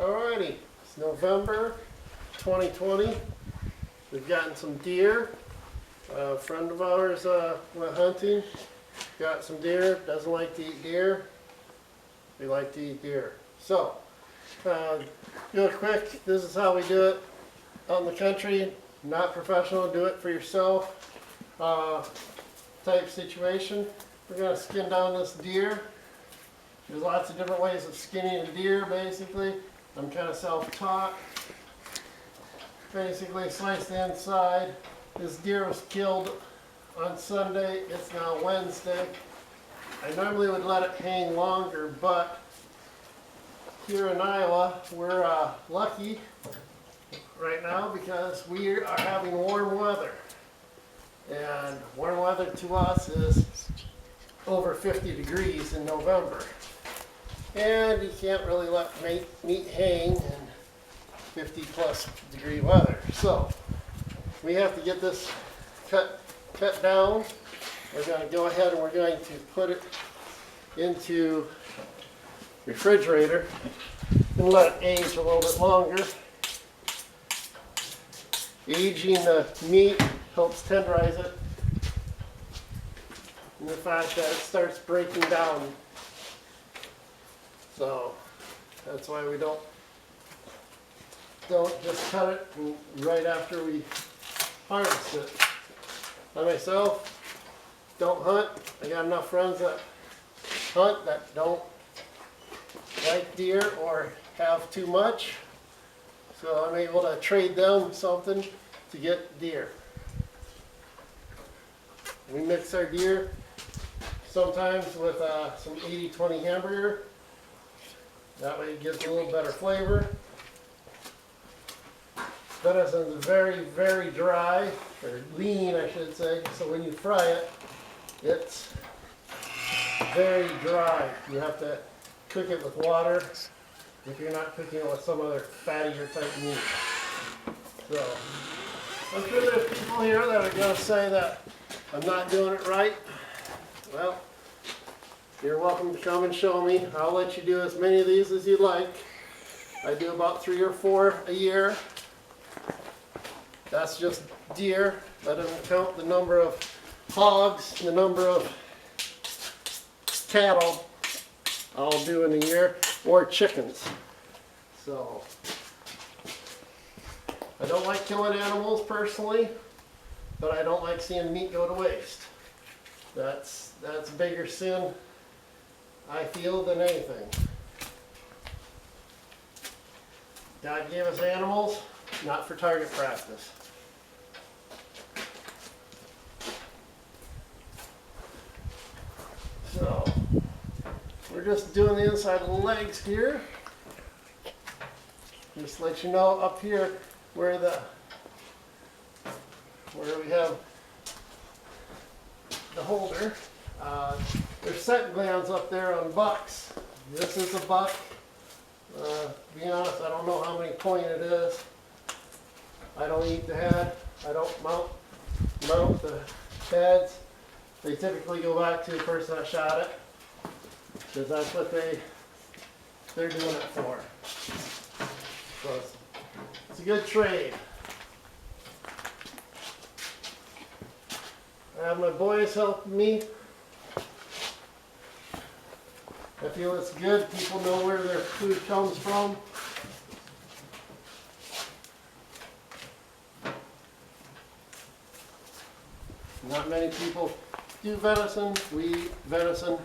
Alrighty, it's November 2020. We've gotten some deer. A friend of ours went hunting, got some deer, doesn't like to eat deer. We like to eat deer. So, real quick, this is how we do it out in the country. Not professional, do it for yourself type situation. We're going to skin down this deer. There's lots of different ways of skinning a deer, basically. I'm kind of self-taught. Basically, slice the inside. This deer was killed on Sunday. It's now Wednesday. I normally would let it hang longer, but here in Iowa, we're lucky right now because we are having warm weather. And warm weather to us is over 50 degrees in November. And you can't really let meat hang in 50 plus degree weather. So we have to get this cut down. We're going to go ahead and we're going to put it into refrigerator and let it age a little bit longer. Aging the meat helps tenderize it, and the fact that it starts breaking down. So that's why we don't just cut it right after we harvest it. I myself don't hunt. I got enough friends that hunt that don't like deer or have too much. So I'm able to trade them something to get deer. We mix our deer sometimes with some 80-20 hamburger. That way it gives a little better flavor. Venison is very, very dry, or lean I should say, so when you fry it, it's very dry. You have to cook it with water if you're not cooking it with some other fattier type meat. So, I'm sure there's people here that are going to say that I'm not doing it right. Well, you're welcome to come and show me. I'll let you do as many of these as you like. I do about 3 or 4 a year. That's just deer. That doesn't count the number of hogs, the number of cattle I'll do in a year, or chickens. So, I don't like killing animals personally, but I don't like seeing meat go to waste. That's a bigger sin, I feel, than anything. God gave us animals, not for target practice. So, we're just doing the inside of the legs here. Just to let you know up here where we have the holder. There's scent glands up there on bucks. This is a buck. To be honest, I don't know how many point it is. I don't eat the head. I don't mount the heads. They typically go back to the person that shot it, because that's what they're doing it for. So it's a good trade. I have my boys helping me. I feel it's good. People know where their food comes from. Not many people do venison. We eat venison.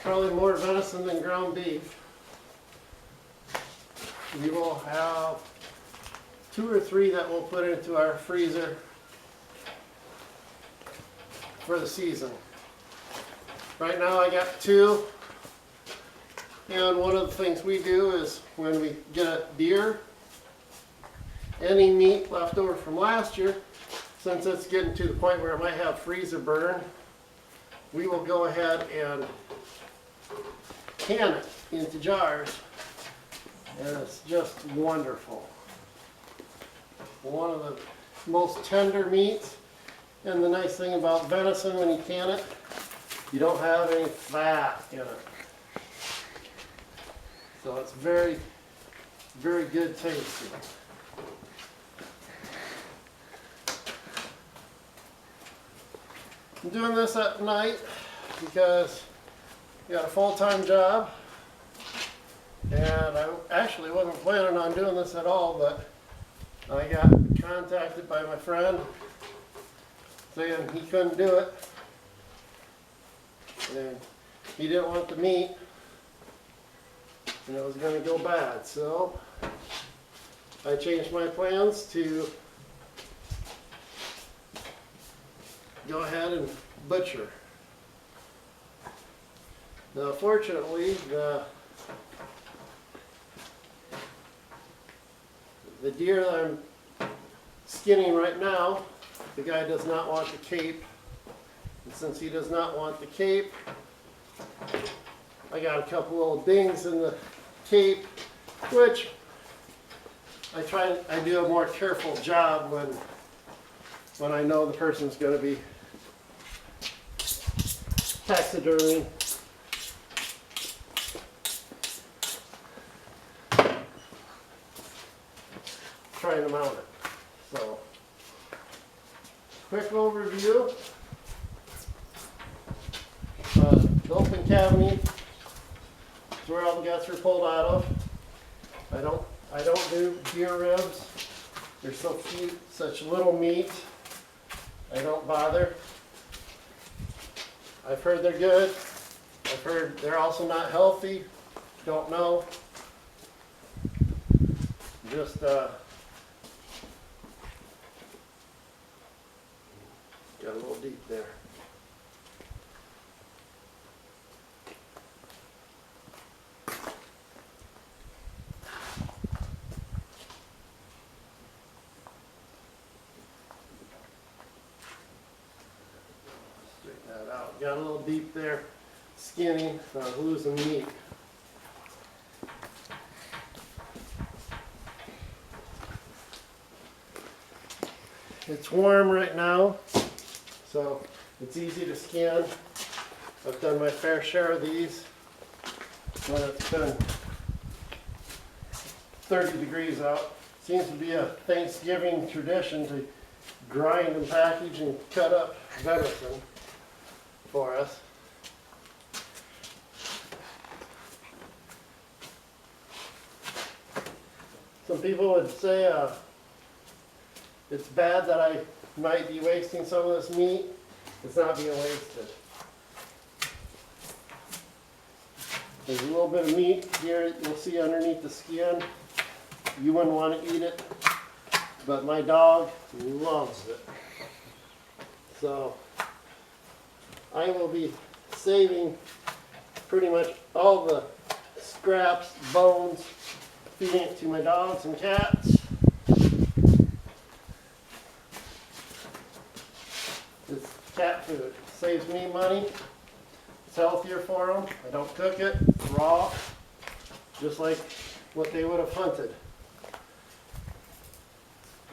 Probably more venison than ground beef. We will have 2 or 3 that we'll put into our freezer for the season. Right now I got 2. And one of the things we do is when we get a deer, any meat left over from last year, since it's getting to the point where it might have freezer burn, we will go ahead and can it into jars, and it's just wonderful. One of the most tender meats, and the nice thing about venison when you can it, you don't have any fat in it. So it's very, very good tasting. I'm doing this at night because I got a full-time job, and I actually wasn't planning on doing this at all, but I got contacted by my friend saying he couldn't do it, and he didn't want the meat, and it was going to go bad. So I changed my plans to go ahead and butcher. Now, fortunately, the deer that I'm skinning right now, the guy does not want the cape. And since he does not want the cape, I got a couple little dings in the cape, which I do a more careful job when I know the person's going to be taxidermy. Trying to mount it. So, quick overview. The open cavity is where all the guts are pulled out of. I don't do deer ribs. They're so cute, such little meat. I don't bother. I've heard they're good. I've heard they're also not healthy. Don't know. Just got a little deep there. Straighten that out. Got a little deep there. Skinny, losing meat. It's warm right now, so it's easy to skin. I've done my fair share of these when it's been 30 degrees out. Seems to be a Thanksgiving tradition to grind and package and cut up venison for us. Some people would say it's bad that I might be wasting some of this meat. It's not being wasted. There's a little bit of meat here you'll see underneath the skin. You wouldn't want to eat it, but my dog loves it. So I will be saving pretty much all the scraps, bones, feeding it to my dogs and cats. It's cat food. Saves me money. It's healthier for them. I don't cook it. It's raw, just like what they would have hunted.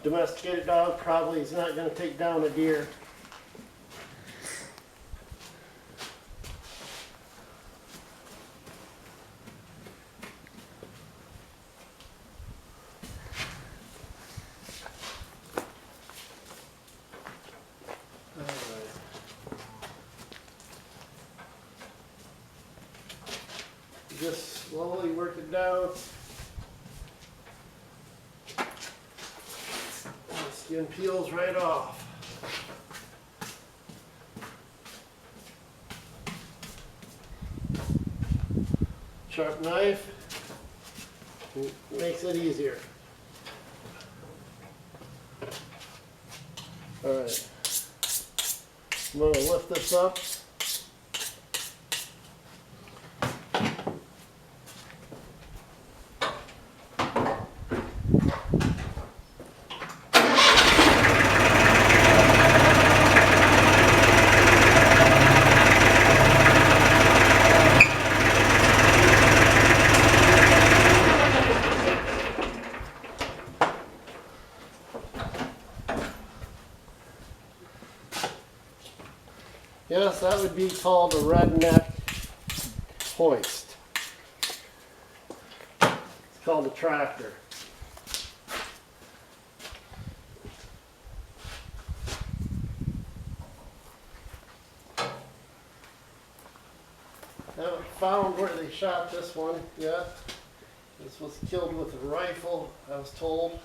Domesticated dog probably is not going to take down a deer. Just slowly work it down. The skin peels right off. Sharp knife makes it easier. All right, I'm going to lift this up. Yes, that would be called a redneck hoist. It's called a tractor. Haven't found where they shot this one yet. This was killed with a rifle, I was told.